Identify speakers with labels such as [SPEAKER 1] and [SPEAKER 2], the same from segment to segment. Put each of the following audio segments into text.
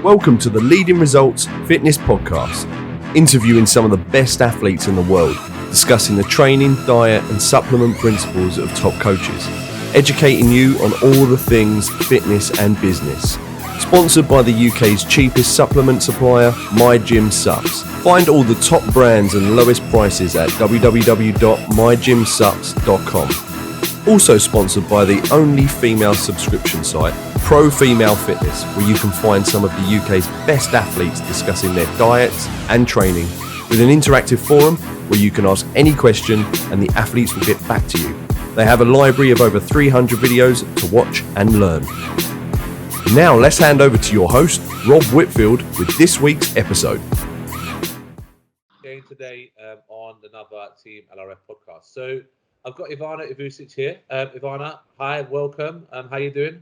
[SPEAKER 1] Welcome to the Leading Results Fitness Podcast, interviewing some of the best athletes in the world, discussing the training, diet and supplement principles of top coaches, educating you on all the things fitness and business. Sponsored by the UK's cheapest supplement supplier, My Gym Supps. Find all the top brands and lowest prices at www.mygymsupps.com. Also sponsored by the only female subscription site, Pro Female Fitness, where you can find some of the UK's best athletes discussing their diets and training with an interactive forum where you can ask any question and the athletes will get back to you. They have a library of over 300 videos to watch and learn. Now let's hand over to your host, Rob Whitfield, with this week's episode.
[SPEAKER 2] Today on another Team LRF podcast. So I've got Ivana Ivusic here. Ivana, hi, welcome. How you doing?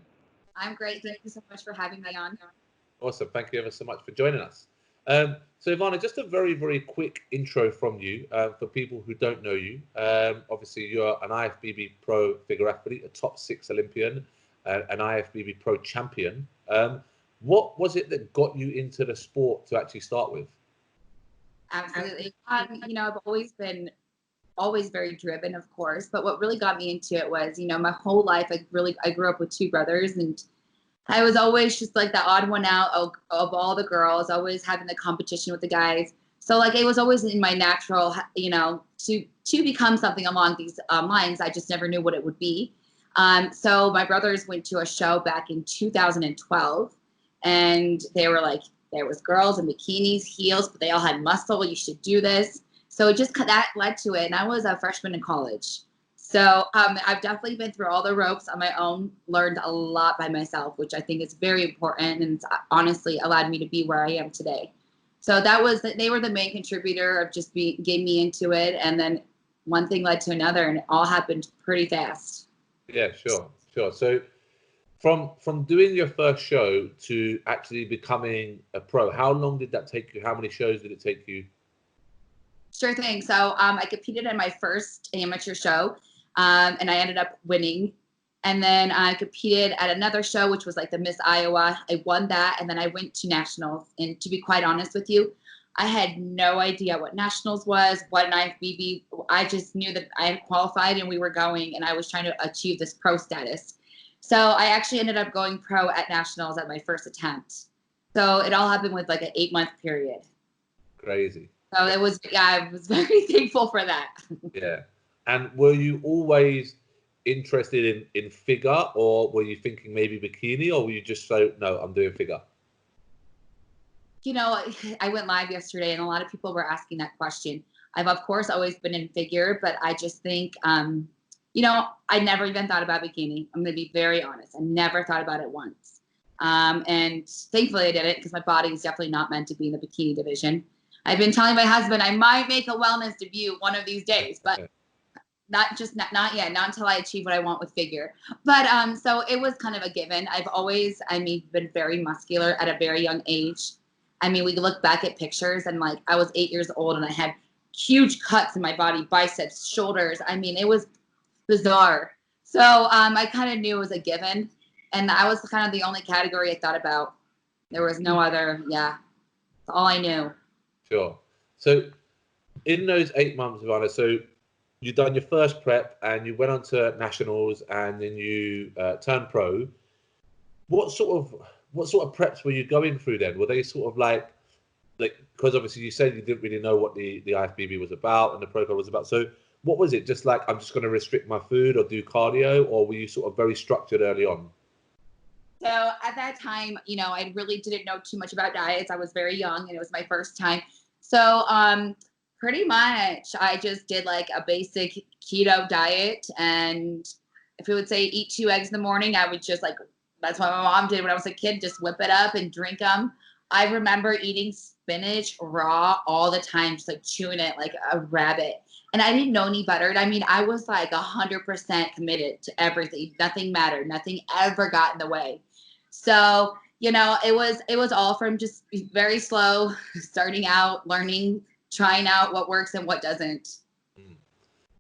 [SPEAKER 3] I'm great. Thank you so much for having me on.
[SPEAKER 2] Awesome. Thank you ever so much for joining us. So Ivana, just a very, very quick intro from you for people who don't know you. Obviously, you're an IFBB Pro Figure athlete, a top 6 Olympian, an IFBB Pro champion. What was it that got you into the sport to actually start with?
[SPEAKER 3] Absolutely. I've always been very driven, of course, but what really got me into it was, my whole life, I grew up with 2 brothers, and I was always just like the odd one out of all the girls, always having the competition with the guys. So it was always in my natural, to become something along these lines. I just never knew what it would be. So my brothers went to a show back in 2012, and they were like, there was girls in bikinis, heels, but they all had muscle. You should do this. So that led to it. And I was a freshman in college. So I've definitely been through all the ropes on my own, learned a lot by myself, which I think is very important. And it's honestly allowed me to be where I am today. So they were the main contributor of just getting me into it. And then one thing led to another, and it all happened pretty fast.
[SPEAKER 2] Yeah, sure. So from doing your first show to actually becoming a pro, how long did that take you? How many shows did it take you?
[SPEAKER 3] Sure thing. So I competed in my first amateur show, and I ended up winning. And then I competed at another show, which was like the Miss Iowa. I won that, and then I went to nationals. And to be quite honest with you, I had no idea what nationals was, what an IFBB. I just knew that I had qualified and we were going, and I was trying to achieve this pro status. So I actually ended up going pro at nationals at my first attempt. So it all happened with like an 8-month period.
[SPEAKER 2] Crazy.
[SPEAKER 3] So I was very thankful for that.
[SPEAKER 2] Yeah. And were you always interested in figure, or were you thinking maybe bikini, or were you just no, I'm doing figure?
[SPEAKER 3] I went live yesterday, and a lot of people were asking that question. I've, of course, always been in figure, but I just think, I never even thought about bikini. I'm going to be very honest. I never thought about it once. And thankfully I did it, because my body is definitely not meant to be in the bikini division. I've been telling my husband I might make a wellness debut one of these days, but not yet, not until I achieve what I want with figure. But so it was kind of a given. I've always, been very muscular at a very young age. We look back at pictures, and I was 8 years old and I had huge cuts in my body, biceps, shoulders. It was bizarre. So I kind of knew it was a given, and I was kind of the only category I thought about. There was no other. Yeah, that's all I knew.
[SPEAKER 2] Sure. So in those 8 months, Ivana, so you'd done your first prep and you went on to nationals, and then you turned pro. What sort of preps were you going through then? Were they sort of like because obviously you said you didn't really know what the IFBB was about and the pro card was about. So what was it? Just I'm just going to restrict my food or do cardio, or were you sort of very structured early on?
[SPEAKER 3] So at that time, I really didn't know too much about diets. I was very young, and it was my first time. So pretty much I just did a basic keto diet. And if it would say eat 2 eggs in the morning, I would just that's what my mom did when I was a kid, just whip it up and drink them. I remember eating spinach raw all the time, just chewing it like a rabbit. And I didn't know any better. I was 100% committed to everything. Nothing mattered. Nothing ever got in the way. So, it was all from just very slow, starting out, learning, trying out what works and what doesn't.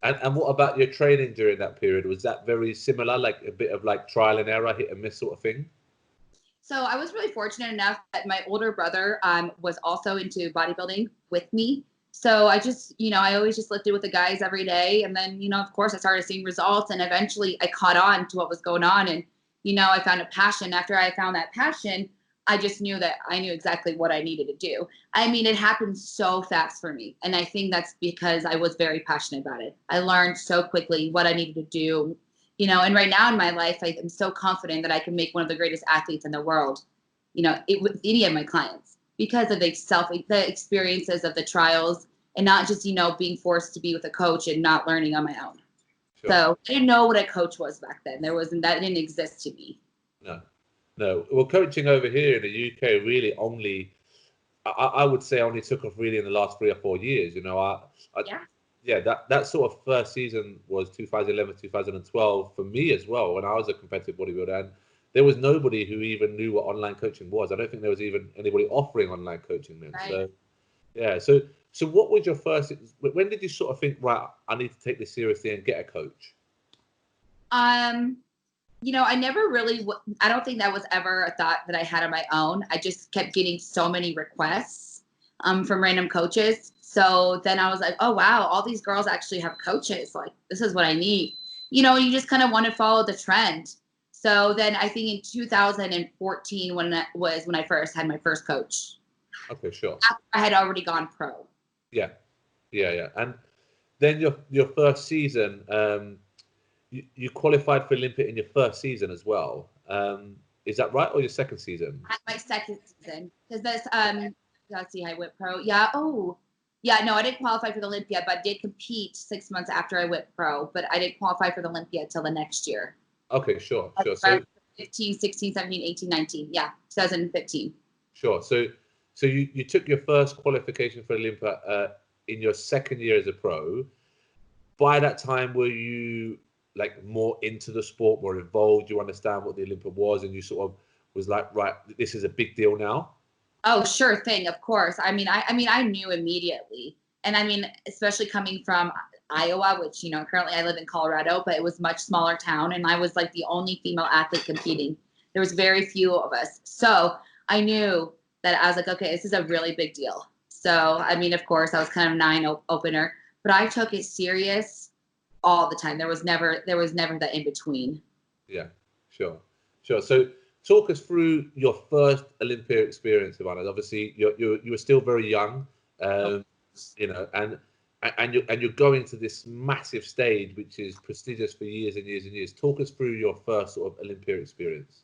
[SPEAKER 2] And what about your training during that period? Was that very similar, a bit of trial and error, hit and miss sort of thing?
[SPEAKER 3] So I was really fortunate enough that my older brother was also into bodybuilding with me. So I just, I always just lifted with the guys every day. And then, of course I started seeing results, and eventually I caught on to what was going on. And, I found a passion. After I found that passion, I just knew that I knew exactly what I needed to do. I mean, it happened so fast for me. And I think that's because I was very passionate about it. I learned so quickly what I needed to do. And right now in my life, I am so confident that I can make one of the greatest athletes in the world, with any of my clients, because of the experiences of the trials, and not just, being forced to be with a coach and not learning on my own. Sure. So I didn't know what a coach was back then. That didn't exist to me.
[SPEAKER 2] No. Well, coaching over here in the UK really I would say only took off really in the last 3 or 4 years. That sort of first season was 2011, 2012 for me as well, when I was a competitive bodybuilder, and there was nobody who even knew what online coaching was. I don't think there was even anybody offering online coaching then. Right. So what was your first, when did you sort of think, right, I need to take this seriously and get a coach?
[SPEAKER 3] I never really, I don't think that was ever a thought that I had on my own. I just kept getting so many requests from random coaches. So then I was like, oh, wow, all these girls actually have coaches. Like, this is what I need. You just kind of want to follow the trend. So then I think in 2014, when I first had my first coach.
[SPEAKER 2] Okay, sure.
[SPEAKER 3] After I had already gone pro.
[SPEAKER 2] Yeah. And then your first season, you qualified for Olympia in your first season as well. Is that right, or your second season?
[SPEAKER 3] My second season, because let's see, I went pro. Yeah. Oh, yeah. No, I didn't qualify for the Olympia, but did compete 6 months after I went pro. But I didn't qualify for the Olympia till the next year.
[SPEAKER 2] Okay, sure. So
[SPEAKER 3] 15, 16, 17, 18, 19. Yeah, 2015.
[SPEAKER 2] Sure. So you took your first qualification for Olympia in your second year as a pro. By that time, were you like more into the sport, more involved? You understand what the Olympia was, and you sort of was like, right, this is a big deal now?
[SPEAKER 3] Oh, sure thing, of course. I knew immediately. And I mean, especially coming from Iowa, which, currently I live in Colorado, but it was a much smaller town, and I was like the only female athlete competing. There was very few of us. So I knew that I was like, okay, this is a really big deal. So, I mean, of course, I was kind of an opener, but I took it serious all the time. There was never that in between.
[SPEAKER 2] Yeah, sure. So talk us through your first Olympia experience, Ivana. Obviously, you were still very young, and you're going to this massive stage, which is prestigious for years and years and years. Talk us through your first sort of Olympia experience.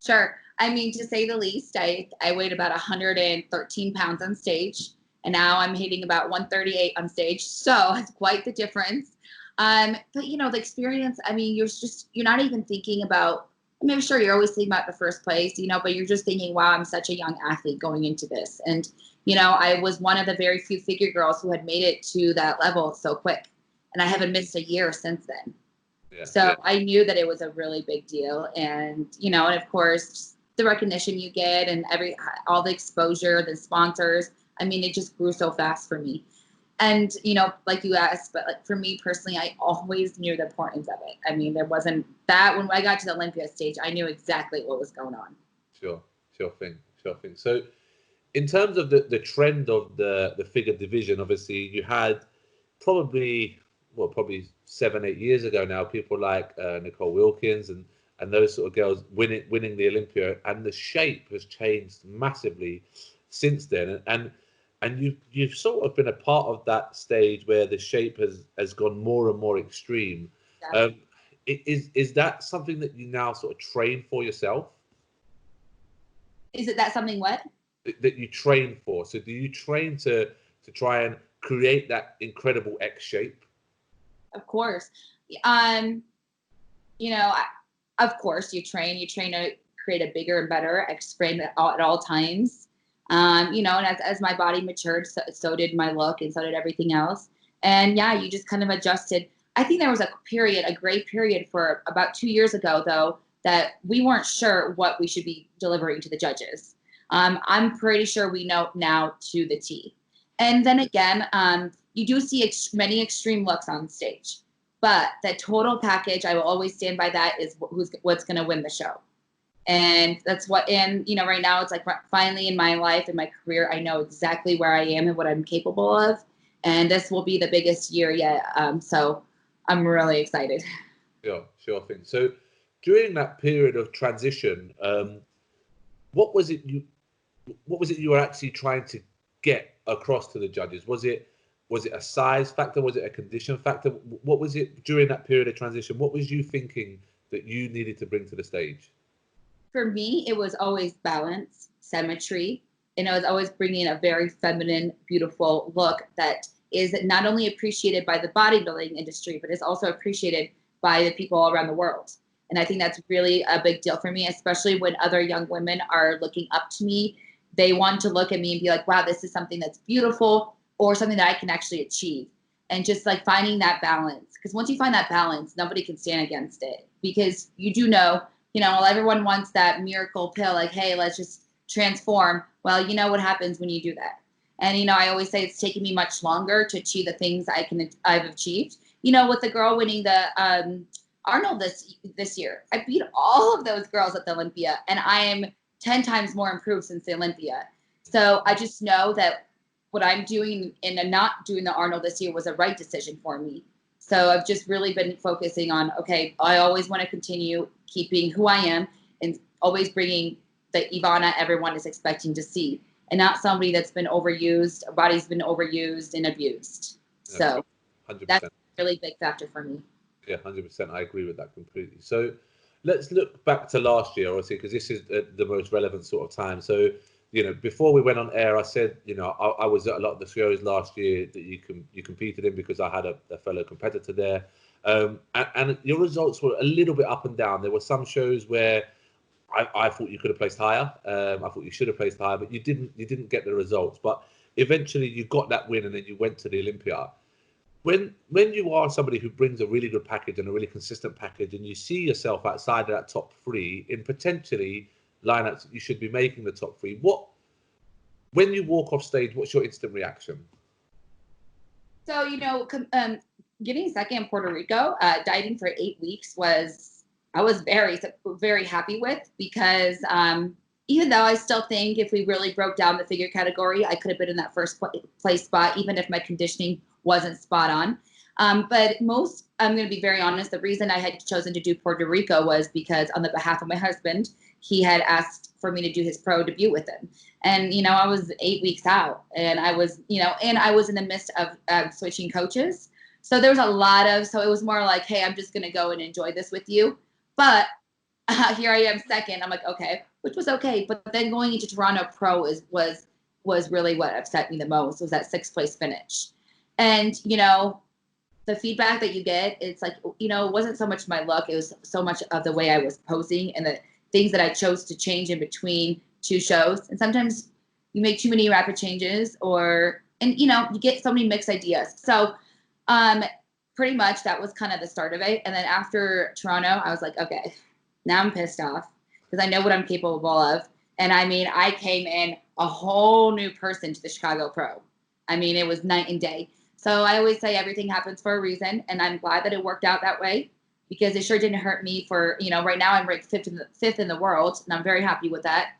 [SPEAKER 3] Sure. I mean, to say the least, I weighed about 113 pounds on stage, and now I'm hitting about 138 on stage. So it's quite the difference. But the experience, I mean, you're not even thinking about, I mean, I'm sure you're always thinking about the first place, but you're just thinking, wow, I'm such a young athlete going into this. And, I was one of the very few figure girls who had made it to that level so quick. And I haven't missed a year since then. So I knew that it was a really big deal. And, and of course, the recognition you get and all the exposure, the sponsors, I mean, it just grew so fast for me. And, like you asked, but like for me personally, I always knew the importance of it. I mean, there wasn't that when I got to the Olympia stage, I knew exactly what was going on. Sure
[SPEAKER 2] thing. So in terms of the trend of the figure division, obviously you had probably 7-8 years ago now, people like Nicole Wilkins and those sort of girls winning the Olympia, and the shape has changed massively since then. And you've sort of been a part of that stage where the shape has gone more and more extreme. Yeah. Is that something that you now sort of train for yourself?
[SPEAKER 3] Is it that something what?
[SPEAKER 2] That you train for? So do you train to try and create that incredible X shape?
[SPEAKER 3] Of course. Of course you train to create a bigger and better X frame at all times. And as my body matured, so did my look, and so did everything else. And yeah, you just kind of adjusted. I think there was a great period for about 2 years ago, though, that we weren't sure what we should be delivering to the judges. I'm pretty sure we know now to the T. And then again, you do see many extreme looks on stage, but the total package, I will always stand by that, is what's going to win the show. And that's what, and right now it's like finally in my life and my career, I know exactly where I am and what I'm capable of. And this will be the biggest year yet. So I'm really excited.
[SPEAKER 2] Yeah, sure thing. So during that period of transition, what was it you were actually trying to get across to the judges? Was it a size factor? Was it a condition factor? What was it during that period of transition? What was you thinking that you needed to bring to the stage?
[SPEAKER 3] For me, it was always balance, symmetry, and it was always bringing a very feminine, beautiful look that is not only appreciated by the bodybuilding industry, but is also appreciated by the people all around the world. And I think that's really a big deal for me, especially when other young women are looking up to me. They want to look at me and be like, wow, this is something that's beautiful or something that I can actually achieve. And just like finding that balance. Because once you find that balance, nobody can stand against it. Because you do know, everyone wants that miracle pill, like, hey, let's just transform. Well, you know what happens when you do that. And, I always say it's taken me much longer to achieve the things I've achieved. With the girl winning the Arnold this year, I beat all of those girls at the Olympia, and I am 10 times more improved since the Olympia. So I just know that what I'm doing and not doing the Arnold this year was a right decision for me. So I've just really been focusing on, okay, I always want to continue keeping who I am and always bringing the Ivana everyone is expecting to see, and not somebody that's been overused, our body's been overused and abused. So
[SPEAKER 2] 100%.
[SPEAKER 3] that's a really big factor for me.
[SPEAKER 2] Yeah, 100%. I agree with that completely. So let's look back to last year, obviously, because this is the most relevant sort of time. So, before we went on air, I said, I was at a lot of the shows last year that you competed in because I had a fellow competitor there. And your results were a little bit up and down. There were some shows where I thought you could have placed higher. I thought you should have placed higher, but you didn't get the results. But eventually you got that win and then you went to the Olympia. When you are somebody who brings a really good package and a really consistent package, and you see yourself outside of that top three in potentially lineups that you should be making the top three, when you walk off stage, what's your instant reaction?
[SPEAKER 3] So getting second in Puerto Rico, dieting for 8 weeks I was very, very happy with, because even though I still think if we really broke down the figure category, I could have been in that first place spot, even if my conditioning wasn't spot on. But I'm going to be very honest, the reason I had chosen to do Puerto Rico was because on the behalf of my husband, he had asked for me to do his pro debut with him. And, I was 8 weeks out, and I was, and I was in the midst of switching coaches. So there was so it was more like, hey, I'm just going to go and enjoy this with you. But here I am second. I'm like, okay, which was okay. But then going into Toronto Pro was really what upset me the most, was that 6th place finish. And, the feedback that you get, it's like, it wasn't so much my luck. It was so much of the way I was posing and the things that I chose to change in between 2 shows. And sometimes you make too many rapid changes and you get so many mixed ideas. So pretty much that was kind of the start of it. And then after Toronto, I was like, okay, now I'm pissed off because I know what I'm capable of. And I came in a whole new person to the Chicago Pro. It was night and day. So I always say everything happens for a reason. And I'm glad that it worked out that way, because it sure didn't hurt me for, right now I'm ranked fifth in the world, and I'm very happy with that.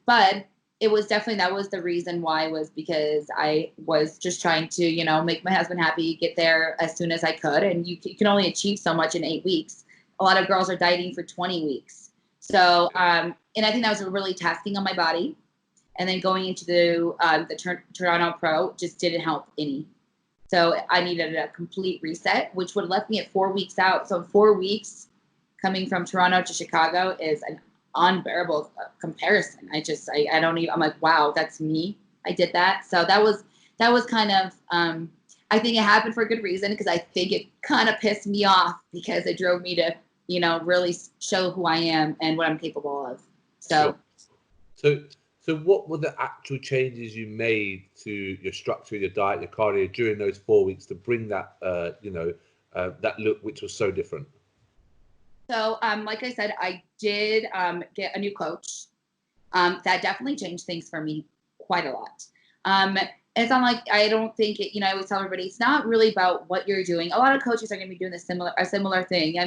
[SPEAKER 3] But it was definitely, that was the reason why, was because I was just trying to, make my husband happy, get there as soon as I could. And you can only achieve so much in 8 weeks. A lot of girls are dieting for 20 weeks. So, and I think that was really tasking on my body. And then going into the Toronto Pro just didn't help any. So I needed a complete reset, which would have left me at 4 weeks out. So 4 weeks coming from Toronto to Chicago is an unbearable comparison. I don't even, I'm like, wow, that's me. I did that. So that was kind of, I think it happened for a good reason, because I think it kind of pissed me off, because it drove me to, really show who I am and what I'm capable of. So.
[SPEAKER 2] Sure. So what were the actual changes you made to your structure, your diet, your cardio during those 4 weeks to bring that, that look, which was so different?
[SPEAKER 3] So, like I said, I did get a new coach. That definitely changed things for me quite a lot. It's not like, I don't think it, I always tell everybody, it's not really about what you're doing. A lot of coaches are going to be doing a similar thing.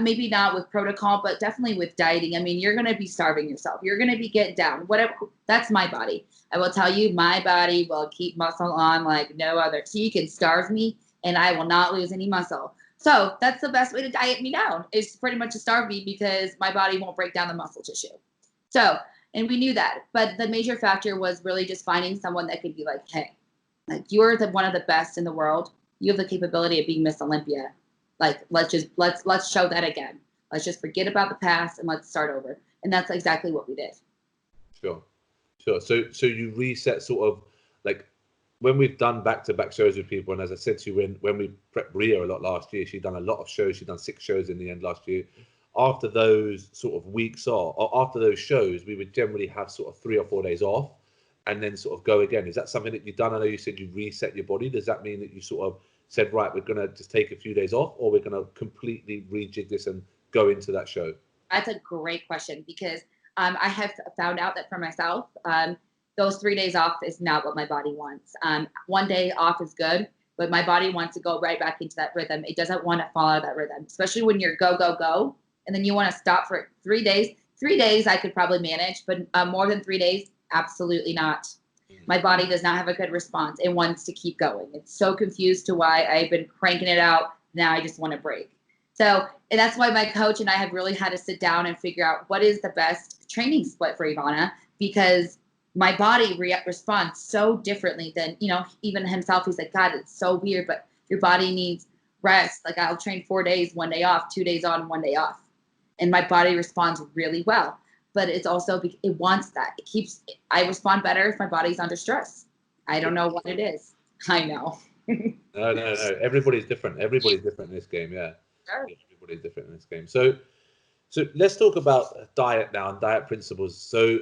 [SPEAKER 3] maybe not with protocol, but definitely with dieting. I mean, you're going to be starving yourself. You're going to be getting down. Whatever. That's my body. I will tell you, my body will keep muscle on like no other. So you can starve me and I will not lose any muscle. So that's the best way to diet me down, is pretty much to starve me, because my body won't break down the muscle tissue. So, and we knew that. But the major factor was really just finding someone that could be like, hey, like, you're one of the best in the world. You have the capability of being Miss Olympia. Like, let's show that again. Let's just forget about the past and let's start over. And that's exactly what we did.
[SPEAKER 2] Sure. So you reset sort of like when we've done back-to-back shows with people, and as I said to you, when we prepped Ria a lot last year, she'd done a lot of shows. She'd done 6 shows in the end last year. After those sort of weeks off, or after those shows, we would generally have sort of 3 or 4 days off and then sort of go again. Is that something that you've done? I know you said you reset your body. Does that mean that you sort of said, right, we're going to just take a few days off, or we're going to completely rejig this and go into that show?
[SPEAKER 3] That's a great question, because I have found out that for myself, those 3 days off is not what my body wants. 1 day off is good, but my body wants to go right back into that rhythm. It doesn't want to fall out of that rhythm, especially when you're go, go, go. And then you want to stop for 3 days. 3 days I could probably manage, but more than 3 days, absolutely not. My body does not have a good response. It wants to keep going. It's so confused to why I've been cranking it out. Now I just want to break. So, and that's why my coach and I have really had to sit down and figure out what is the best training split for Ivana, because my body responds so differently than, even himself. He's like, God, it's so weird, but your body needs rest. Like, I'll train 4 days, 1 day off, 2 days on, 1 day off. And my body responds really well. But it's also, it wants that. I respond better if my body's under stress. I don't know what it is. I know.
[SPEAKER 2] No. Everybody's different. Everybody's different in this game. Yeah.
[SPEAKER 3] Sure.
[SPEAKER 2] Everybody's different in this game. So let's talk about diet now and diet principles. So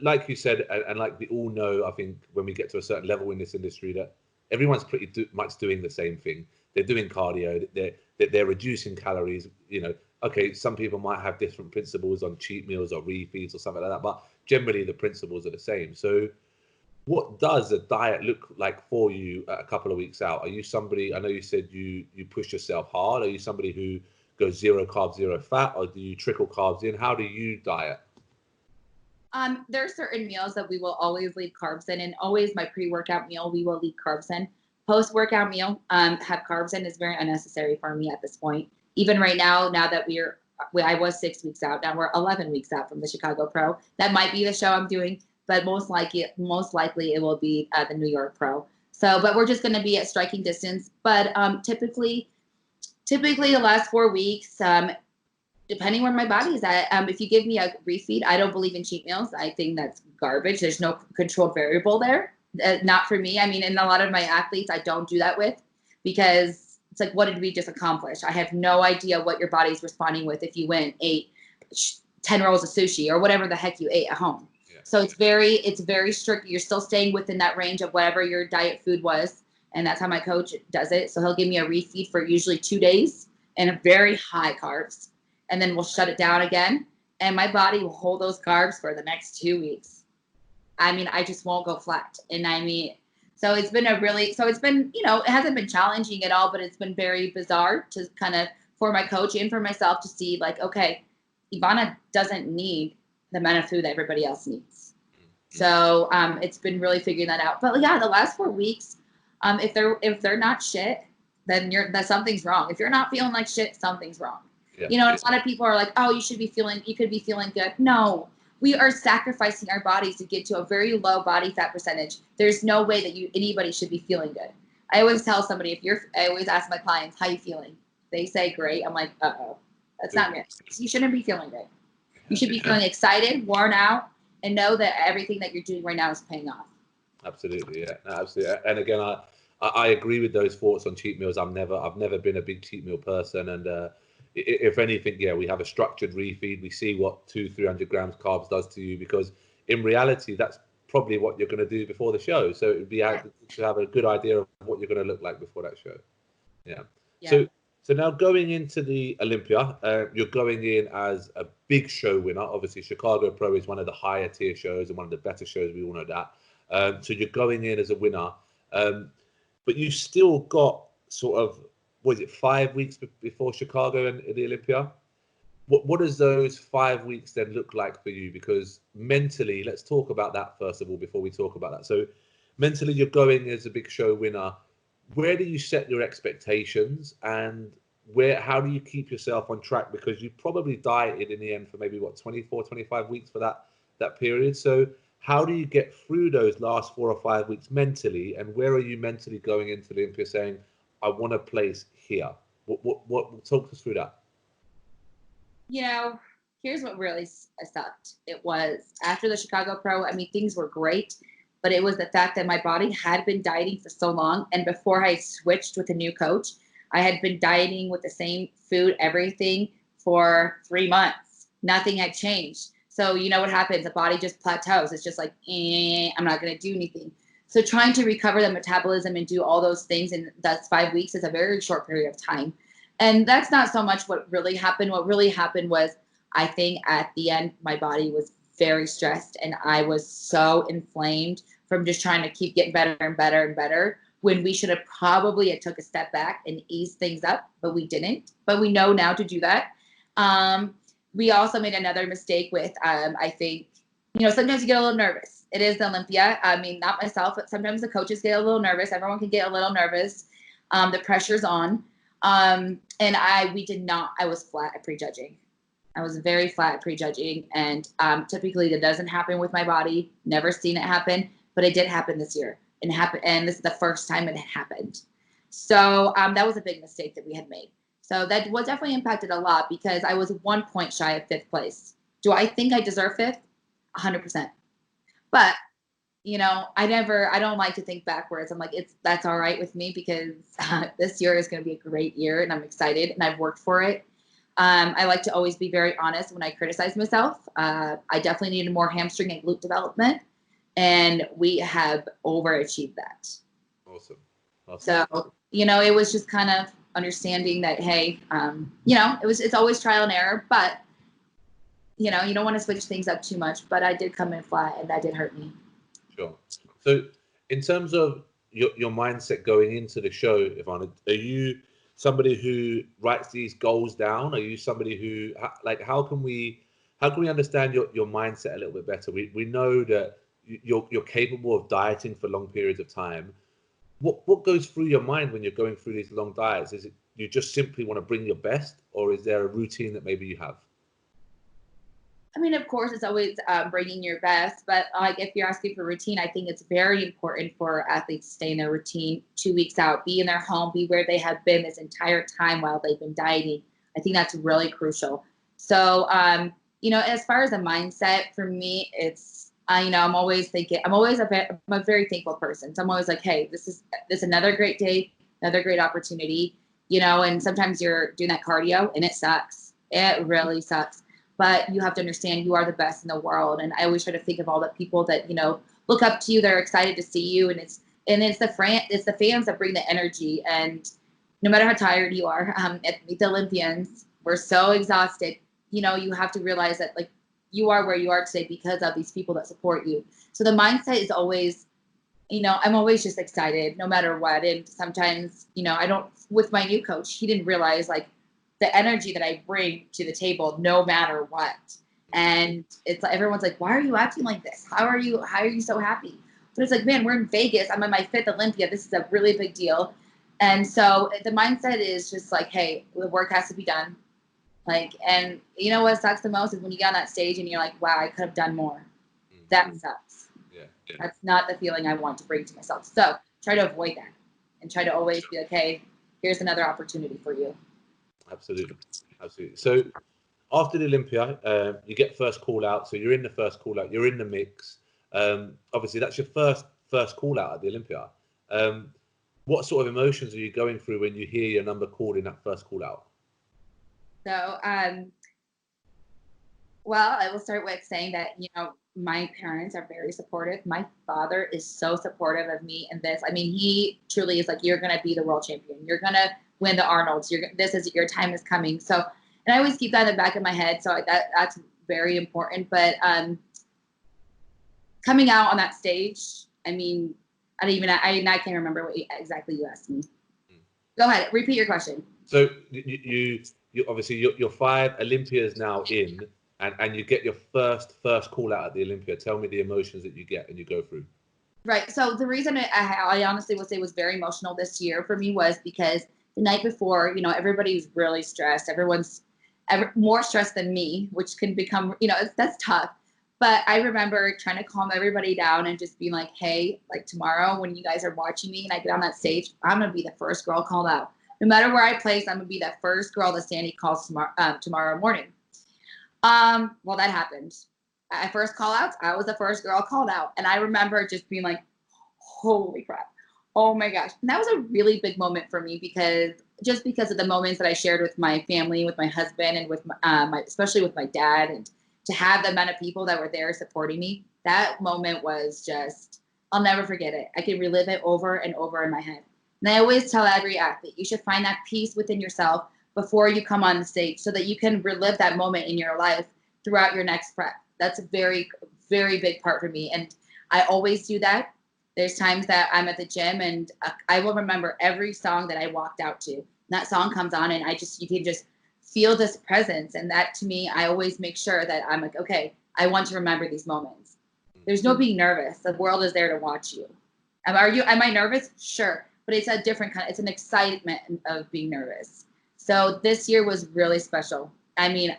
[SPEAKER 2] like you said, and like we all know, I think when we get to a certain level in this industry, that everyone's pretty much doing the same thing. They're doing cardio. They're reducing calories. Okay, some people might have different principles on cheat meals or refeeds or something like that, but generally the principles are the same. So what does a diet look like for you a couple of weeks out? Are you somebody, I know you said you push yourself hard. Are you somebody who goes 0 carbs, 0 fat, or do you trickle carbs in? How do you diet?
[SPEAKER 3] There are certain meals that we will always leave carbs in, and always my pre-workout meal, we will leave carbs in. Post-workout meal, have carbs in is very unnecessary for me at this point. Even right now that I was 6 weeks out, now we're 11 weeks out from the Chicago Pro. That might be the show I'm doing, but most likely it will be the New York Pro. So, but we're just going to be at striking distance. But typically the last 4 weeks, depending where my body is at, if you give me a refeed, I don't believe in cheat meals. I think that's garbage. There's no controlled variable there. Not for me. I mean, and a lot of my athletes, I don't do that with, because it's like, what did we just accomplish? I have no idea what your body's responding with if you went ate 10 rolls of sushi or whatever the heck you ate at home. Yeah. So it's very strict. You're still staying within that range of whatever your diet food was. And that's how my coach does it. So he'll give me a refeed for usually 2 days and a very high carbs. And then we'll shut it down again. And my body will hold those carbs for the next 2 weeks. I mean, I just won't go flat. And I mean, so it's been it hasn't been challenging at all, but it's been very bizarre to kind of, for my coach and for myself, to see like, okay, Ivana doesn't need the amount of food that everybody else needs. So it's been really figuring that out. But yeah, the last 4 weeks, if they're not shit, then something's wrong. If you're not feeling like shit, something's wrong. Yeah. A lot of people are like, oh, you could be feeling good. No. We are sacrificing our bodies to get to a very low body fat percentage. There's no way that anybody should be feeling good. I always tell somebody, I always ask my clients, how you feeling? They say great. I'm like, uh-oh, that's not good. You shouldn't be feeling good. You should be feeling excited, worn out, and know that everything that you're doing right now is paying off.
[SPEAKER 2] Absolutely, yeah, no, absolutely. And again, I agree with those thoughts on cheat meals. I've never been a big cheat meal person, and if anything, yeah, we have a structured refeed. We see what 200-300 grams carbs does to you, because in reality, that's probably what you're going to do before the show. So it would be to have a good idea of what you're going to look like before that show. Yeah. So now going into the Olympia, you're going in as a big show winner. Obviously, Chicago Pro is one of the higher tier shows and one of the better shows. We all know that. So you're going in as a winner, but you still got sort of was it 5 weeks before Chicago and the Olympia? What does those 5 weeks then look like for you? Because mentally, let's talk about that first of all before we talk about that. So mentally, you're going as a big show winner. Where do you set your expectations, and how do you keep yourself on track? Because you probably dieted in the end for maybe 24, 25 weeks for that period. So how do you get through those last 4 or 5 weeks mentally, and where are you mentally going into the Olympia saying, I want to place here? What talk us through that?
[SPEAKER 3] You know, here's what really sucked. It was after the Chicago Pro, I mean, things were great, but it was the fact that my body had been dieting for so long. And before I switched with a new coach, I had been dieting with the same food, everything for 3 months. Nothing had changed. So you know what happens? The body just plateaus. It's just like, I'm not going to do anything. So trying to recover the metabolism and do all those things in that's 5 weeks is a very short period of time. And that's not so much what really happened. What really happened was, I think at the end, my body was very stressed and I was so inflamed from just trying to keep getting better and better and better, when we should have probably took a step back and eased things up, but we didn't. But we know now to do that. We also made another mistake with, I think, sometimes you get a little nervous. It is the Olympia. I mean, not myself, but sometimes the coaches get a little nervous. Everyone can get a little nervous. The pressure's on. And I was flat at prejudging. I was very flat at prejudging. And typically that doesn't happen with my body. Never seen it happen, but it did happen this year. And this is the first time it happened. So that was a big mistake that we had made. So that was definitely impacted a lot because I was 1 point shy of 5th place. Do I think I deserve 5th? 100%. But, I don't like to think backwards. I'm like, that's all right with me because this year is going to be a great year and I'm excited and I've worked for it. I like to always be very honest when I criticize myself. I definitely needed more hamstring and glute development, and we have overachieved that.
[SPEAKER 2] Awesome.
[SPEAKER 3] So, it was just kind of understanding that, hey, it's always trial and error, but, you don't want to switch things up too much. But I did come in flat and that did hurt me.
[SPEAKER 2] Sure. So in terms of your mindset going into the show, Ivana, are you somebody who writes these goals down? Are you somebody who, how can we understand your mindset a little bit better? We know that you're capable of dieting for long periods of time. What goes through your mind when you're going through these long diets? Is it you just simply want to bring your best, or is there a routine that maybe you have?
[SPEAKER 3] I mean, of course, it's always bringing your best, but if you're asking for routine, I think it's very important for athletes to stay in their routine 2 weeks out, be in their home, be where they have been this entire time while they've been dieting. I think that's really crucial. So, as far as a mindset for me, it's, I'm always thinking, I'm a very thankful person. So I'm always like, hey, this is another great day, another great opportunity, and sometimes you're doing that cardio and it sucks. It really sucks. But you have to understand you are the best in the world. And I always try to think of all the people that, look up to you. They're excited to see you. And it's the fans that bring the energy. And no matter how tired you are, at the Olympians, we're so exhausted. You have to realize that you are where you are today because of these people that support you. So the mindset is always, I'm always just excited no matter what. And sometimes, with my new coach, he didn't realize the energy that I bring to the table, no matter what. And it's like, everyone's like, why are you acting like this? How are you so happy? But it's like, man, we're in Vegas. I'm on my 5th Olympia. This is a really big deal. And so the mindset is just like, hey, the work has to be done. And what sucks the most is when you get on that stage and you're like, wow, I could have done more. Mm-hmm. That sucks. Yeah. That's not the feeling I want to bring to myself. So try to avoid that and try to always be like, hey, here's another opportunity for you.
[SPEAKER 2] Absolutely. So after the Olympia, you get first call out. So you're in the first call out. You're in the mix. Obviously, that's your first call out at the Olympia. What sort of emotions are you going through when you hear your number called in that first call out?
[SPEAKER 3] So, well, I will start with saying that, my parents are very supportive. My father is so supportive of me in this. I mean, he truly is like, you're going to be the world champion. You're going to win the Arnolds. Your time is coming. So, and I always keep that in the back of my head. So that's very important. But coming out on that stage, I mean, I can't remember what exactly you asked me. Go ahead. Repeat your question.
[SPEAKER 2] So you obviously you're 5 Olympias now in, and you get your first call out at the Olympia. Tell me the emotions that you get and you go through.
[SPEAKER 3] Right. So the reason I honestly would say was very emotional this year for me was because the night before, everybody's really stressed. Everyone's more stressed than me, which can become, that's tough. But I remember trying to calm everybody down and just being like, hey, like tomorrow when you guys are watching me and I get on that stage, I'm going to be the first girl called out. No matter where I place, I'm going to be that first girl that Sandy calls tomorrow morning. Well, that happened. At first call outs, I was the first girl called out. And I remember just being like, holy crap. Oh my gosh. And that was a really big moment for me because of the moments that I shared with my family, with my husband, and with especially with my dad, and to have the amount of people that were there supporting me, that moment was just, I'll never forget it. I can relive it over and over in my head. And I always tell every athlete, you should find that peace within yourself before you come on the stage so that you can relive that moment in your life throughout your next prep. That's a very, very big part for me. And I always do that. There's times that I'm at the gym and I will remember every song that I walked out to. And that song comes on and you can just feel this presence. And that to me, I always make sure that I'm like, okay, I want to remember these moments. There's no being nervous. The world is there to watch you. Am I nervous? Sure. But it's a different it's an excitement of being nervous. So this year was really special. I mean,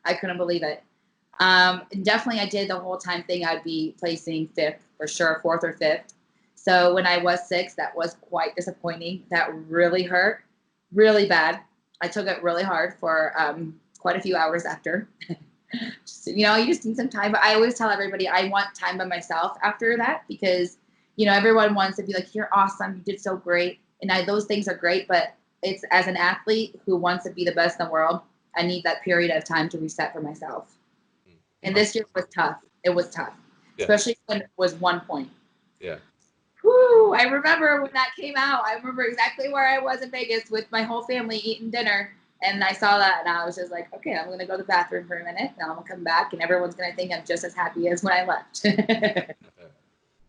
[SPEAKER 3] I couldn't believe it. And definitely I did the whole time thing. I'd be placing 5th for sure, 4th or 5th. So when I was 6th, that was quite disappointing. That really hurt, really bad. I took it really hard for quite a few hours after. You just need some time. But I always tell everybody I want time by myself after that because, everyone wants to be like, you're awesome. You did so great. And those things are great. But it's as an athlete who wants to be the best in the world, I need that period of time to reset for myself. And this year was tough. It was tough, especially when it was 1 point.
[SPEAKER 2] Yeah.
[SPEAKER 3] Whew, I remember when that came out. I remember exactly where I was in Vegas with my whole family eating dinner. And I saw that and I was just like, okay, I'm going to go to the bathroom for a minute. Now I'm going to come back and everyone's going to think I'm just as happy as when I left.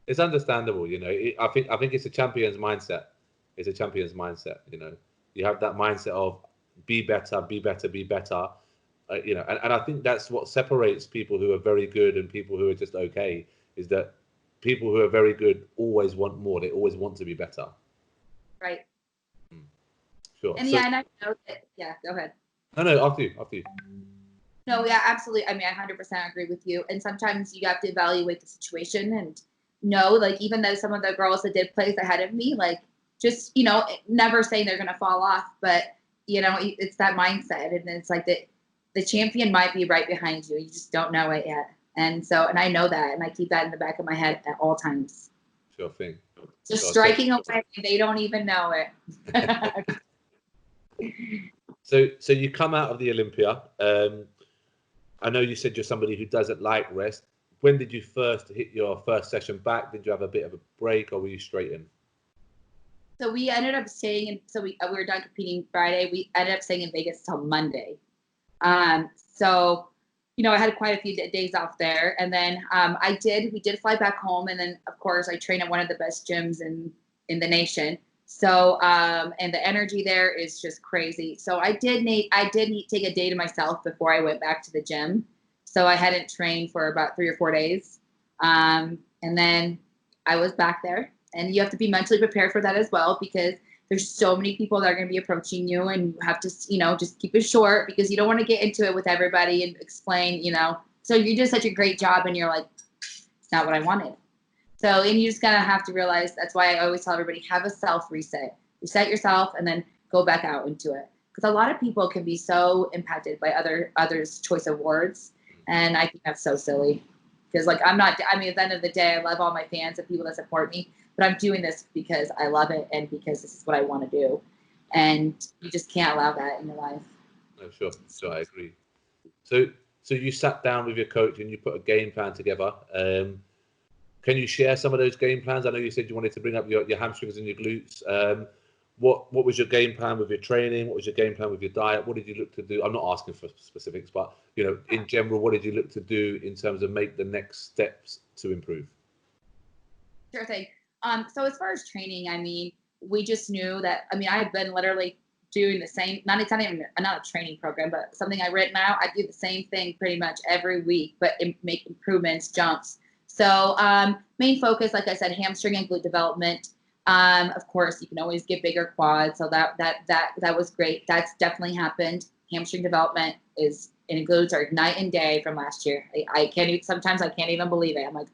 [SPEAKER 2] It's understandable. I think it's a champion's mindset. It's a champion's mindset. You have that mindset of be better, be better, be better. And I think that's what separates people who are very good and people who are just okay, is that people who are very good always want more. They always want to be better.
[SPEAKER 3] Right.
[SPEAKER 2] Sure.
[SPEAKER 3] And and I know that, go ahead.
[SPEAKER 2] No, after you.
[SPEAKER 3] No, yeah, absolutely. I mean, I 100% agree with you. And sometimes you have to evaluate the situation and know, like, even though some of the girls that did place ahead of me, like, just, never saying they're going to fall off, but, it's that mindset. And it's like the champion might be right behind you. You just don't know it yet. And I know that, and I keep that in the back of my head at all times.
[SPEAKER 2] Sure thing.
[SPEAKER 3] Just striking away, they don't even know it.
[SPEAKER 2] So you come out of the Olympia. I know you said you're somebody who doesn't like rest. When did you first hit your first session back? Did you have a bit of a break, or were you straight in?
[SPEAKER 3] So we ended up staying in. So we were done competing Friday. We ended up staying in Vegas till Monday. So, I had quite a few days off there, and then we did fly back home, and then of course I train at one of the best gyms in the nation. So, and the energy there is just crazy. So I did take a day to myself before I went back to the gym. So I hadn't trained for about 3 or 4 days. And then I was back there, and you have to be mentally prepared for that as well, because there's so many people that are going to be approaching you, and you have to, just keep it short because you don't want to get into it with everybody and explain, so you did such a great job and you're like, it's not what I wanted. So, and you just gotta have to realize, that's why I always tell everybody, have a self reset yourself and then go back out into it. Because a lot of people can be so impacted by others' choice of words. And I think that's so silly. Because at the end of the day, I love all my fans and people that support me, but I'm doing this because I love it and because this is what I want to do. And you just can't allow that in your life.
[SPEAKER 2] No, sure, I agree. So you sat down with your coach and you put a game plan together. Can you share some of those game plans? I know you said you wanted to bring up your hamstrings and your glutes. What was your game plan with your training? What was your game plan with your diet? What did you look to do? I'm not asking for specifics, but in general, what did you look to do in terms of make the next steps to improve?
[SPEAKER 3] Sure thing. So as far as training, I mean, we just knew that, I mean, I had been literally doing the same, not a training program, but something I written out. I do the same thing pretty much every week, but make improvements, jumps. So main focus, like I said, hamstring and glute development. Of course, you can always get bigger quads. So that was great. That's definitely happened. Hamstring development and glutes are night and day from last year. I can't even, sometimes I can't even believe it. I'm like,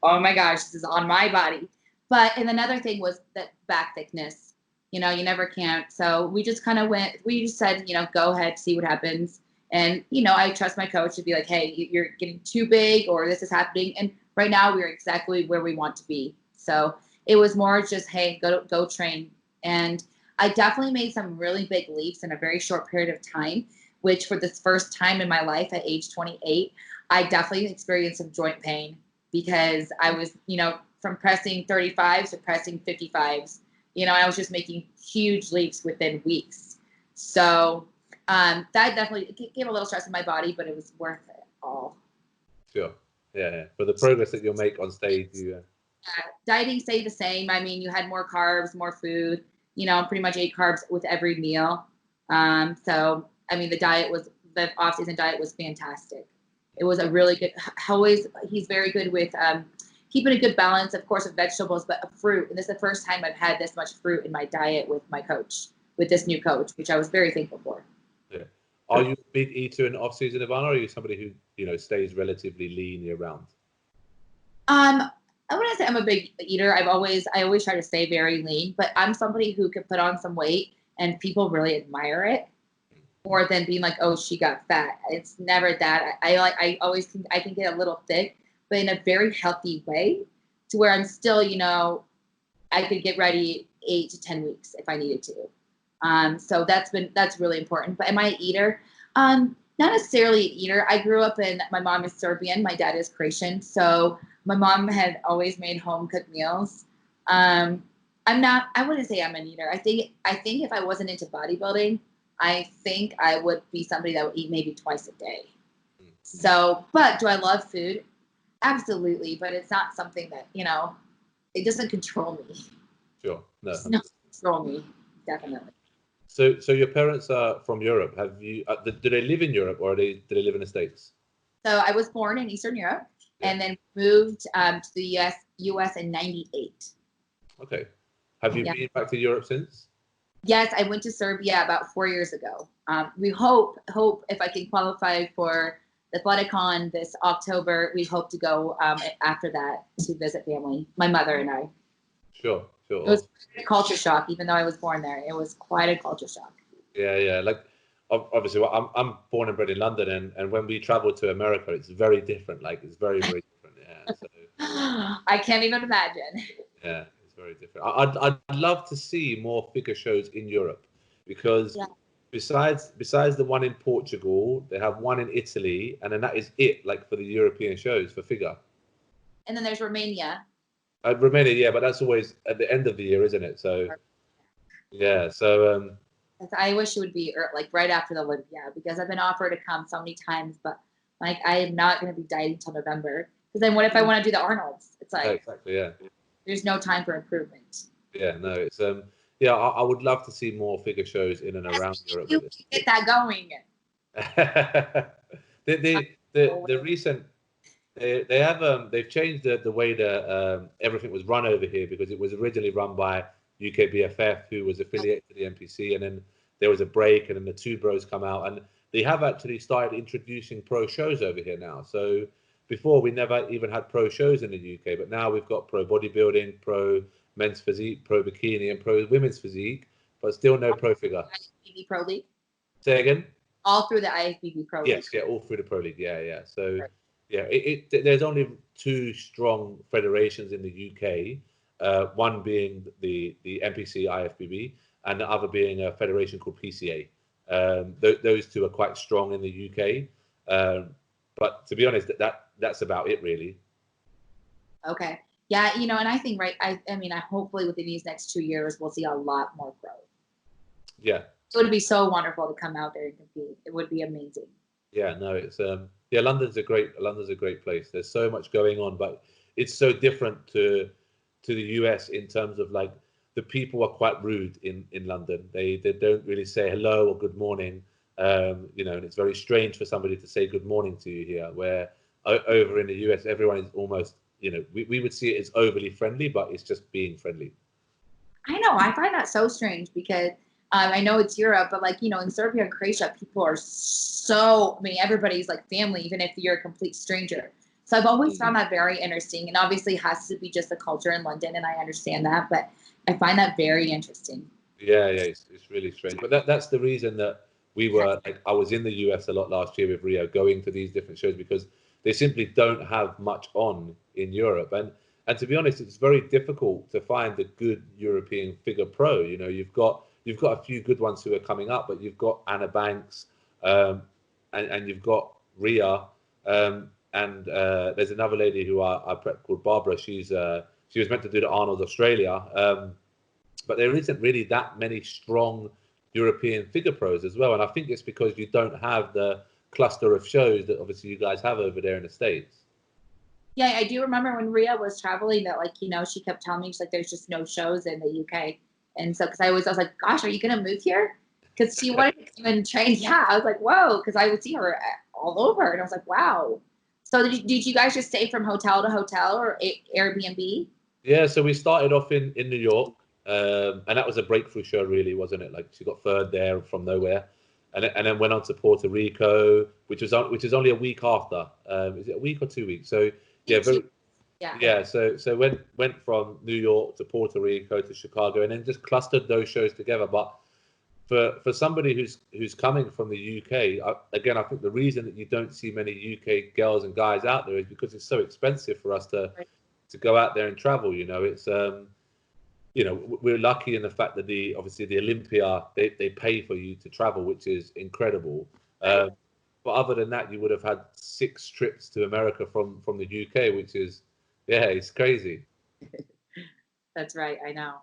[SPEAKER 3] oh my gosh, this is on my body. But, and another thing was that back thickness, you know, you never can't. So we just kind of we just said, you know, go ahead, see what happens. And, you know, I trust my coach to be like, hey, you're getting too big or this is happening. And right now we're exactly where we want to be. So it was more just, hey, go train. And I definitely made some really big leaps in a very short period of time, which for this first time in my life at age 28, I definitely experienced some joint pain because I was, you know, from pressing 35s to pressing 55s, you know, I was just making huge leaps within weeks. So that definitely gave a little stress in my body, but it was worth it all.
[SPEAKER 2] Sure. Yeah. For the progress that you'll make on stage,
[SPEAKER 3] dieting stayed the same. I mean, you had more carbs, more food, you know, pretty much ate carbs with every meal. So, I mean, the off-season diet was fantastic. It was a really good, he's very good with keeping a good balance, of course, of vegetables, but of fruit. And this is the first time I've had this much fruit in my diet with my coach, with this new coach, which I was very thankful for.
[SPEAKER 2] Yeah. Are you a big eater in off-season, Ivana, or are you somebody who, you know, stays relatively lean year-round?
[SPEAKER 3] I wouldn't say I'm a big eater. I always try to stay very lean, but I'm somebody who could put on some weight and people really admire it more than being like, oh, she got fat. It's never that. I can get a little thick, but in a very healthy way to where I'm still, you know, I could get ready 8 to 10 weeks if I needed to. So that's really important. But am I an eater? Not necessarily an eater. I grew up my mom is Serbian, my dad is Croatian. So my mom had always made home cooked meals. I wouldn't say I'm an eater. I think if I wasn't into bodybuilding, I think I would be somebody that would eat maybe twice a day. So, but do I love food? Absolutely. But it's not something that, you know, it doesn't control me.
[SPEAKER 2] Sure. No.
[SPEAKER 3] It doesn't control me, definitely.
[SPEAKER 2] So your parents are from Europe. Have you? Do they live in Europe or do they live in the States?
[SPEAKER 3] So I was born in Eastern Europe and then moved to the U.S. in '98.
[SPEAKER 2] Okay. Have you been back to Europe since?
[SPEAKER 3] Yes, I went to Serbia about 4 years ago. We hope if I can qualify for the Athleticon this October, we hope to go after that to visit family, my mother and I.
[SPEAKER 2] Sure.
[SPEAKER 3] It was a culture shock, even though I was born there. It was quite a culture shock.
[SPEAKER 2] Yeah. Like, obviously, well, I'm born and bred in London, and when we travel to America, it's very different. Like, it's very, very different. Yeah. So,
[SPEAKER 3] I can't even imagine.
[SPEAKER 2] Yeah, it's very different. I'd love to see more figure shows in Europe because besides the one in Portugal, they have one in Italy, and then that is it. Like for the European shows for figure.
[SPEAKER 3] And then there's Romania.
[SPEAKER 2] Romania, yeah, but that's always at the end of the year, isn't it? So, yeah. So,
[SPEAKER 3] I wish it would be like right after the Olympia because I've been offered to come so many times, but like I am not going to be dieting until November. Because then what if I want to do the Arnold's? It's like
[SPEAKER 2] exactly, yeah. There's
[SPEAKER 3] no time for improvement.
[SPEAKER 2] Yeah, no, it's I would love to see more figure shows in and around Europe.
[SPEAKER 3] You get that going.
[SPEAKER 2] The recent. They've changed the way that everything was run over here because it was originally run by UKBFF, who was affiliated to the NPC, and then there was a break, and then the two bros come out, and they have actually started introducing pro shows over here now. So before we never even had pro shows in the UK, but now we've got pro bodybuilding, pro men's physique, pro bikini, and pro women's physique, but still no pro figure.
[SPEAKER 3] IFBB Pro League.
[SPEAKER 2] Say again.
[SPEAKER 3] All through the IFBB Pro League.
[SPEAKER 2] Yes, yeah, all through the Pro League. Yeah. So. Right. Yeah, there's only two strong federations in the UK, one being the NPC IFBB and the other being a federation called PCA. Those two are quite strong in the UK, but to be honest, that's about it really.
[SPEAKER 3] Okay. Yeah, you know, and I think I mean, hopefully within these next 2 years we'll see a lot more growth.
[SPEAKER 2] Yeah.
[SPEAKER 3] It would be so wonderful to come out there and compete. It would be amazing.
[SPEAKER 2] Yeah, no, it's London's a great place. There's so much going on, but it's so different to the US in terms of like the people are quite rude in London. They don't really say hello or good morning. You know, and it's very strange for somebody to say good morning to you here, where over in the US, everyone is almost, you know, we would see it as overly friendly, but it's just being friendly.
[SPEAKER 3] I know. I find that so strange because I know it's Europe, but like, you know, in Serbia and Croatia, people are so, I mean, everybody's like family, even if you're a complete stranger. So I've always found that very interesting. And obviously it has to be just the culture in London, and I understand that, but I find that very interesting.
[SPEAKER 2] Yeah, it's really strange. But that's the reason that we were, like, I was in the US a lot last year with Rio, going to these different shows, because they simply don't have much on in Europe. And to be honest, it's very difficult to find a good European figure pro. You know, you've got a few good ones who are coming up, but you've got Anna Banks, and you've got Ria, and there's another lady who I prep called Barbara. She was meant to do the Arnold Australia, but there isn't really that many strong European figure pros as well. And I think it's because you don't have the cluster of shows that obviously you guys have over there in the States.
[SPEAKER 3] Yeah, I do remember when Ria was traveling that, like, you know, she kept telling me, she's like, there's just no shows in the UK. And so, because I was like, gosh, are you going to move here? Because she wanted to come and train. Yeah, I was like, whoa, because I would see her all over. And I was like, wow. So did you guys just stay from hotel to hotel or Airbnb?
[SPEAKER 2] Yeah, so we started off in New York, and that was a breakthrough show, really, wasn't it? Like, she got third there from nowhere, and then went on to Puerto Rico, which is only a week after. Is it a week or 2 weeks? So yeah. So went from New York to Puerto Rico to Chicago, and then just clustered those shows together. But for somebody who's coming from the UK, again, I think the reason that you don't see many UK girls and guys out there is because it's so expensive for us to go out there and travel. You know, it's you know, we're lucky in the fact that obviously the Olympia, they pay for you to travel, which is incredible. But other than that, you would have had 6 trips to America from the UK, which is, yeah, it's crazy.
[SPEAKER 3] That's right. I know.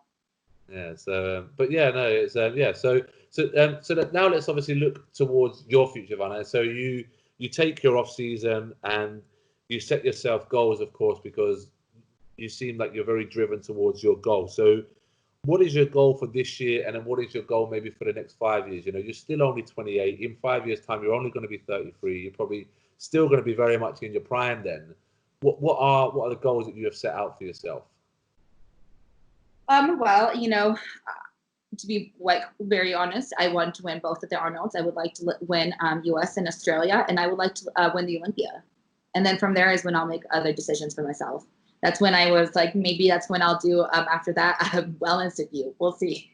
[SPEAKER 2] Yeah. So, but yeah, no, it's yeah. So that now let's obviously look towards your future, Ivana. So you take your off season and you set yourself goals, of course, because you seem like you're very driven towards your goal. So what is your goal for this year? And then what is your goal maybe for the next 5 years? You know, you're still only 28. In 5 years' time, you're only going to be 33. You're probably still going to be very much in your prime then. What are the goals that you have set out for yourself?
[SPEAKER 3] Well, you know, to be like very honest, I want to win both of the Arnolds. I would like to win US and Australia, and I would like to win the Olympia. And then from there is when I'll make other decisions for myself. That's when I was like, maybe that's when I'll do after that a wellness review. We'll see.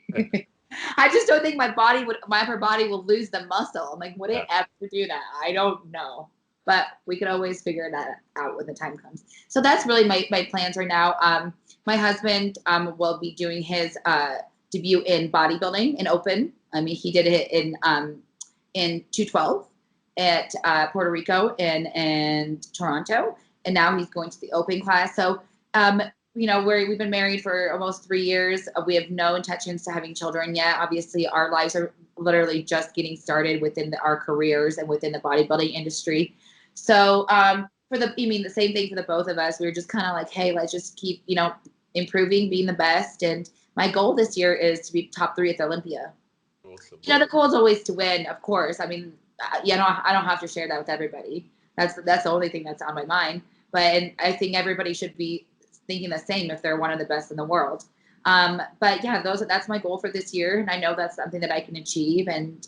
[SPEAKER 3] I just don't think my upper body will lose the muscle. I'm like, would it ever do that? I don't know. But we could always figure that out when the time comes. So that's really my plans right now. My husband will be doing his debut in bodybuilding in open. I mean, he did it in 212 at Puerto Rico and Toronto. And now he's going to the open class. So, you know, we've been married for almost 3 years. We have no intentions to having children yet. Obviously, our lives are literally just getting started within our careers and within the bodybuilding industry. So, the same thing for the both of us. We were just kind of like, hey, let's just keep, you know, improving, being the best. And my goal this year is to be top 3 at the Olympia.
[SPEAKER 2] Awesome.
[SPEAKER 3] You know, the goal is always to win, of course. I mean, you know, I don't have to share that with everybody. That's the only thing that's on my mind. But I think everybody should be thinking the same if they're one of the best in the world. But yeah, that's my goal for this year. And I know that's something that I can achieve. And,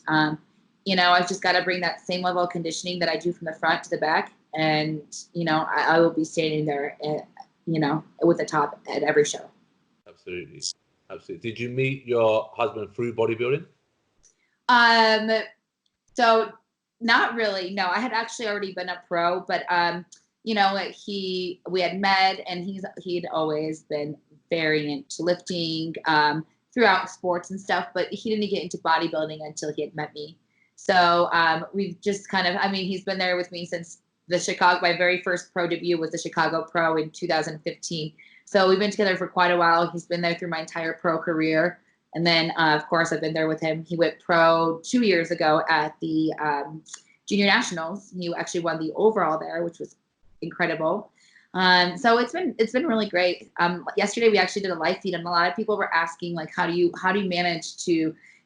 [SPEAKER 3] you know, I've just got to bring that same level of conditioning that I do from the front to the back. And, you know, I will be standing there, you know, with the top at every show.
[SPEAKER 2] Absolutely. Did you meet your husband through bodybuilding?
[SPEAKER 3] So not really. No, I had actually already been a pro, but, you know, we had met, and he'd always been very into lifting throughout sports and stuff, but he didn't get into bodybuilding until he had met me. So we've just kind of, I mean, he's been there with me since my very first pro debut was the Chicago Pro in 2015. So we've been together for quite a while. He's been there through my entire pro career. And then, of course, I've been there with him. He went pro 2 years ago at the Junior Nationals. He actually won the overall there, which was incredible. So it's been really great. Yesterday we actually did a live feed, and a lot of people were asking, like, how do you manage to,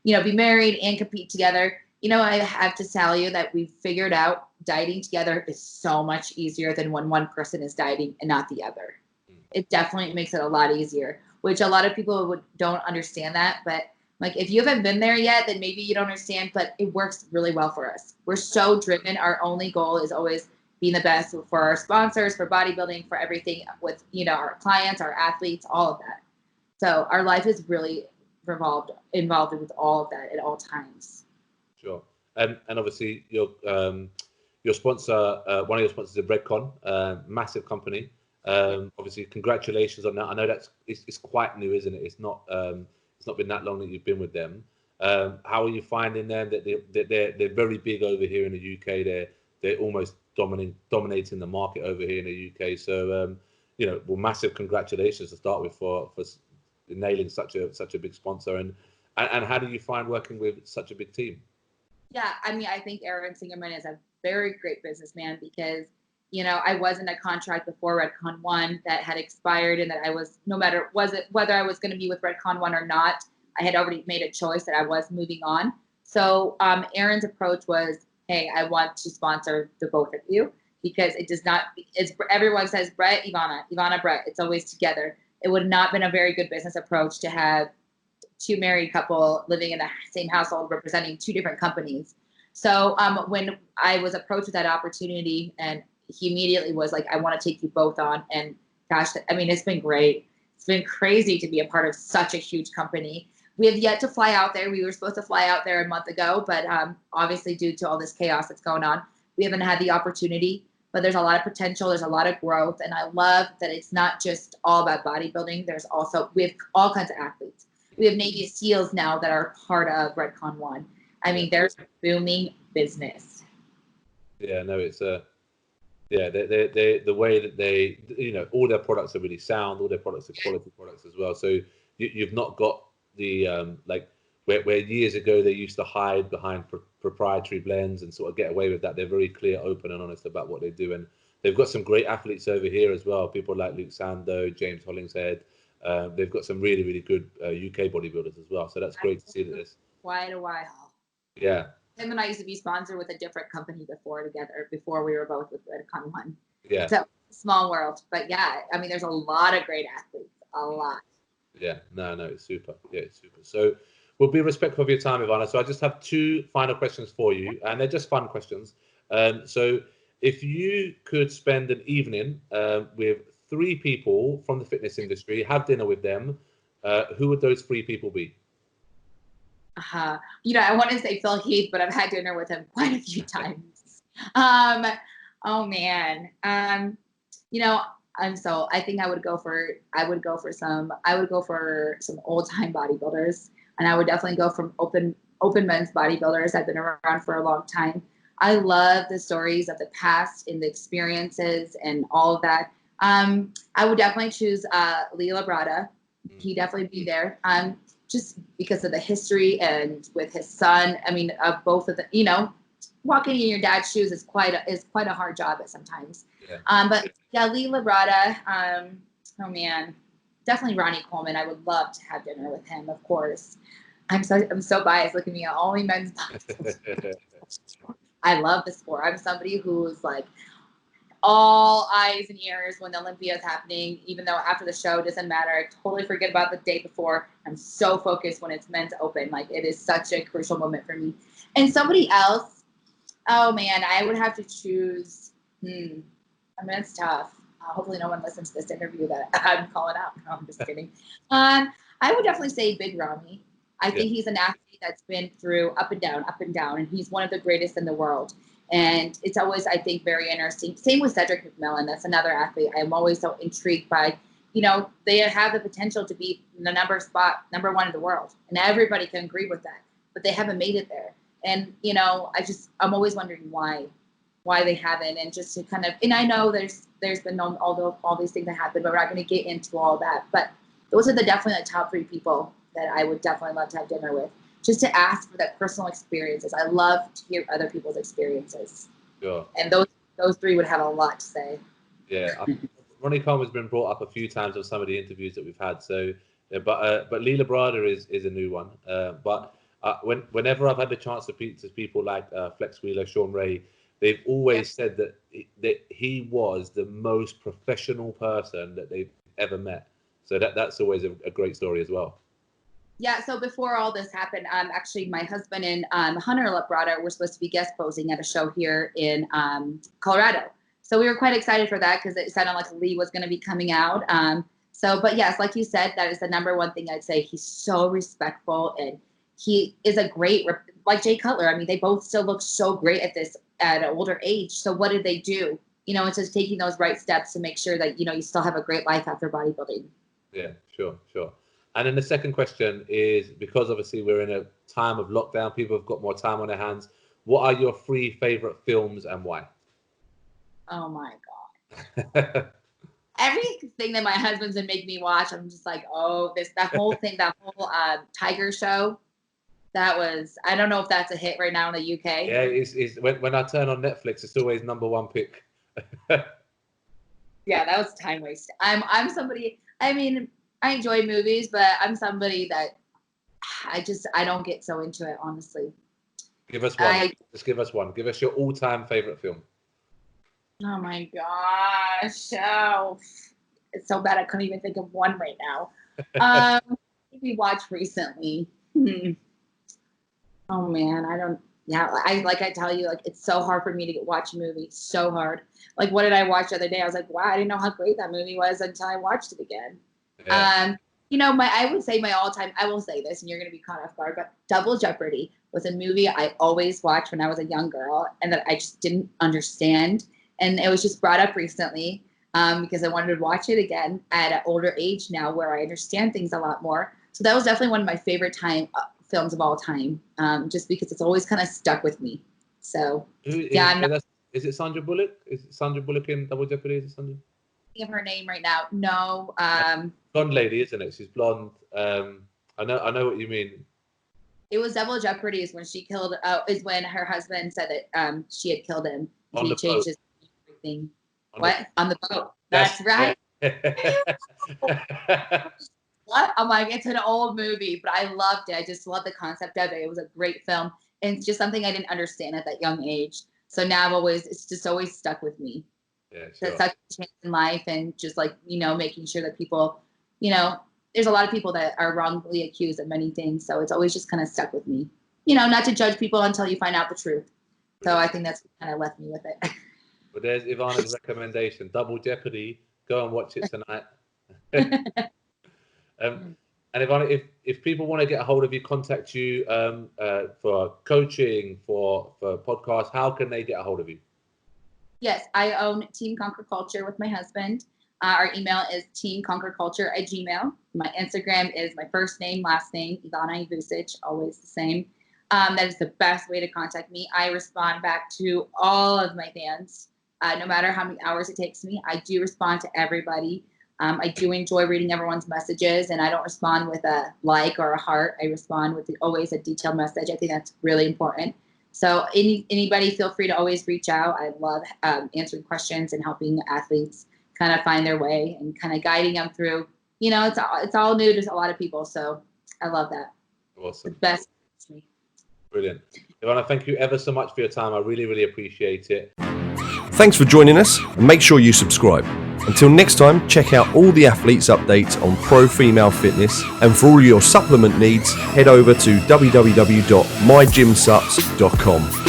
[SPEAKER 3] you know, be married and compete together? You know, I have to tell you that we've figured out dieting together is so much easier than when one person is dieting and not the other. It definitely makes it a lot easier, which a lot of people don't understand that. But like, if you haven't been there yet, then maybe you don't understand, but it works really well for us. We're so driven. Our only goal is always being the best for our sponsors, for bodybuilding, for everything with, you know, our clients, our athletes, all of that. So our life is really involved with all of that at all times.
[SPEAKER 2] Sure. And obviously your sponsor, one of your sponsors is Redcon, massive company. Obviously, congratulations on that. I know it's quite new, isn't it? It's not been that long that you've been with them. How are you finding them? That they're very big over here in the UK. They're almost dominating the market over here in the UK. So you know, well, massive congratulations to start with for nailing such a big sponsor. And how do you find working with such a big team?
[SPEAKER 3] Yeah, I mean, I think Aaron Singerman is a very great businessman because, you know, I was in a contract before Redcon 1 that had expired, and that I was, no matter whether I was going to be with Redcon 1 or not, I had already made a choice that I was moving on. So Aaron's approach was, hey, I want to sponsor the both of you, because it does not, everyone says Brett, Ivana, Brett. It's always together. It would not have been a very good business approach to have two married couple living in the same household representing two different companies. So when I was approached with that opportunity, and he immediately was like, I want to take you both on. And gosh, I mean, it's been great. It's been crazy to be a part of such a huge company. We have yet to fly out there. We were supposed to fly out there a month ago, but obviously due to all this chaos that's going on, we haven't had the opportunity. But there's a lot of potential. There's a lot of growth. And I love that it's not just all about bodybuilding. We have all kinds of athletes. We have Navy SEALs now that are part of Redcon 1. I mean, there's a booming business.
[SPEAKER 2] Yeah, no, it's the way that they, you know, all their products are really sound. All their products are quality products as well. So you've not got the like where years ago they used to hide behind proprietary blends and sort of get away with that. They're very clear, open, and honest about what they do, and they've got some great athletes over here as well. People like Luke Sando, James Hollingshead. They've got some really, really good UK bodybuilders as well. So that's great to see that this.
[SPEAKER 3] Quite a while.
[SPEAKER 2] Yeah.
[SPEAKER 3] Him and I used to be sponsored with a different company before we were both with Redcon 1.
[SPEAKER 2] Yeah.
[SPEAKER 3] So small world. But yeah, I mean, there's a lot of great athletes. A lot.
[SPEAKER 2] Yeah. No, it's super. Yeah, it's super. So we'll be respectful of your time, Ivana. So I just have two final questions for you, and they're just fun questions. So if you could spend an evening with 3 people from the fitness industry, have dinner with them, who would those 3 people be?
[SPEAKER 3] You know, I want to say Phil Heath, but I've had dinner with him quite a few times. Oh man. You know, I think I would go for some old time bodybuilders, and I would definitely go from open men's bodybuilders. I've been around for a long time. I love the stories of the past and the experiences and all of that. I would definitely choose Lee Labrada. He'd definitely be there. Just because of the history and with his son. I mean, both of the, you know, walking in your dad's shoes is quite a hard job at sometimes. Yeah. But yeah, Lee Labrada. Oh man, definitely Ronnie Coleman. I would love to have dinner with him, of course. I'm so biased. Look at me, only men's bodybuilding. I love the sport. I'm somebody who's like all eyes and ears when the Olympia is happening, even though after the show, it doesn't matter. I totally forget about the day before. I'm so focused when it's men's open. Like, it is such a crucial moment for me. And somebody else, oh man, I would have to choose. I mean, it's tough. Hopefully no one listens to this interview that I'm calling out. No, I'm just kidding. I would definitely say Big Ramy. I think he's an athlete that's been through up and down, and he's one of the greatest in the world. And it's always, I think, very interesting. Same with Cedric McMillan. That's another athlete I'm always so intrigued by. You know, they have the potential to be the number 1 in the world. And everybody can agree with that. But they haven't made it there. And, you know, I'm always wondering why they haven't. And just to kind of, and I know there's been all these things that happen, but we're not going to get into all that. But those are definitely the top 3 people that I would definitely love to have dinner with. Just to ask for that personal experiences. I love to hear other people's experiences.
[SPEAKER 2] Sure.
[SPEAKER 3] And those 3 would have a lot to say.
[SPEAKER 2] Yeah, Ronnie Coleman's been brought up a few times on some of the interviews that we've had. So, but Leela Brada is a new one. Whenever I've had the chance to speak to people like Flex Wheeler, Sean Ray, they've always said that he was the most professional person that they've ever met. So that's always a great story as well.
[SPEAKER 3] Yeah, so before all this happened, actually my husband and Hunter Labrada were supposed to be guest posing at a show here in Colorado. So we were quite excited for that because it sounded like Lee was going to be coming out. But yes, like you said, that is the number one thing I'd say. He's so respectful, and he is a great, like Jay Cutler. I mean, they both still look so great at an older age. So what did they do? It's just taking those right steps to make sure that, you still have a great life after bodybuilding.
[SPEAKER 2] Yeah, sure. And then the second question is, because obviously we're in a time of lockdown, people have got more time on their hands. What are your 3 favorite films and why?
[SPEAKER 3] Oh my God. Everything that my husband's been making me watch, I'm just like, that whole Tiger show. That was, I don't know if that's a hit right now in the UK.
[SPEAKER 2] Yeah, it's when I turn on Netflix, it's always number 1 pick.
[SPEAKER 3] Yeah, that was time waste. I'm somebody, I mean, I enjoy movies, but I'm somebody that I don't get so into it, honestly.
[SPEAKER 2] Give us one. Just give us one. Give us your all-time favorite film.
[SPEAKER 3] Oh my gosh. Oh, it's so bad I couldn't even think of one right now. We watched recently. Oh man, I tell you, like, it's so hard for me to watch movies. So hard. Like, what did I watch the other day? I was like, wow, I didn't know how great that movie was until I watched it again. Yeah. I would say my all-time, I will say this, and you're going to be caught off guard, but Double Jeopardy was a movie I always watched when I was a young girl and that I just didn't understand. And it was just brought up recently because I wanted to watch it again at an older age now where I understand things a lot more. So that was definitely one of my favorite films of all time, just because it's always kind of stuck with me. So,
[SPEAKER 2] is it Sandra Bullock? Is it Sandra Bullock in Double Jeopardy? Is it Sandra?
[SPEAKER 3] Of her name right now. No.
[SPEAKER 2] Blonde lady, isn't it? She's blonde. I know what you mean.
[SPEAKER 3] It was Double Jeopardy is when she killed. Is when her husband said that she had killed him.
[SPEAKER 2] On
[SPEAKER 3] he
[SPEAKER 2] the
[SPEAKER 3] changed
[SPEAKER 2] boat.
[SPEAKER 3] his everything. On the boat. That's right. What? I'm like, it's an old movie, but I loved it. I just loved the concept of it. It was a great film, and it's just something I didn't understand at that young age. So now it's just always stuck with me.
[SPEAKER 2] Yeah, sure.
[SPEAKER 3] That's such a chance in life, and just like, making sure that people, there's a lot of people that are wrongfully accused of many things. So it's always just kind of stuck with me, not to judge people until you find out the truth. So I think that's kind of left me with it.
[SPEAKER 2] But there's Ivana's recommendation, Double Jeopardy. Go and watch it tonight. And Ivana, if people want to get a hold of you, contact you for coaching, for podcasts, how can they get a hold of you?
[SPEAKER 3] Yes, I own Team Conquer Culture with my husband. Our email is teamconquerculture@gmail. My Instagram is my first name, last name, Ivana Ivusic, always the same. That is the best way to contact me. I respond back to all of my fans, no matter how many hours it takes me. I do respond to everybody. I do enjoy reading everyone's messages, and I don't respond with a like or a heart. I respond with always a detailed message. I think that's really important. So anybody, feel free to always reach out. I love answering questions and helping athletes kind of find their way and kind of guiding them through. It's all new to a lot of people, so I love that.
[SPEAKER 2] Awesome.
[SPEAKER 3] The best.
[SPEAKER 2] Brilliant. Ivana, thank you ever so much for your time. I really, really appreciate it.
[SPEAKER 1] Thanks for joining us, and make sure you subscribe. Until next time, check out all the athletes' updates on Pro Female Fitness, and for all your supplement needs, head over to www.mygymsups.com.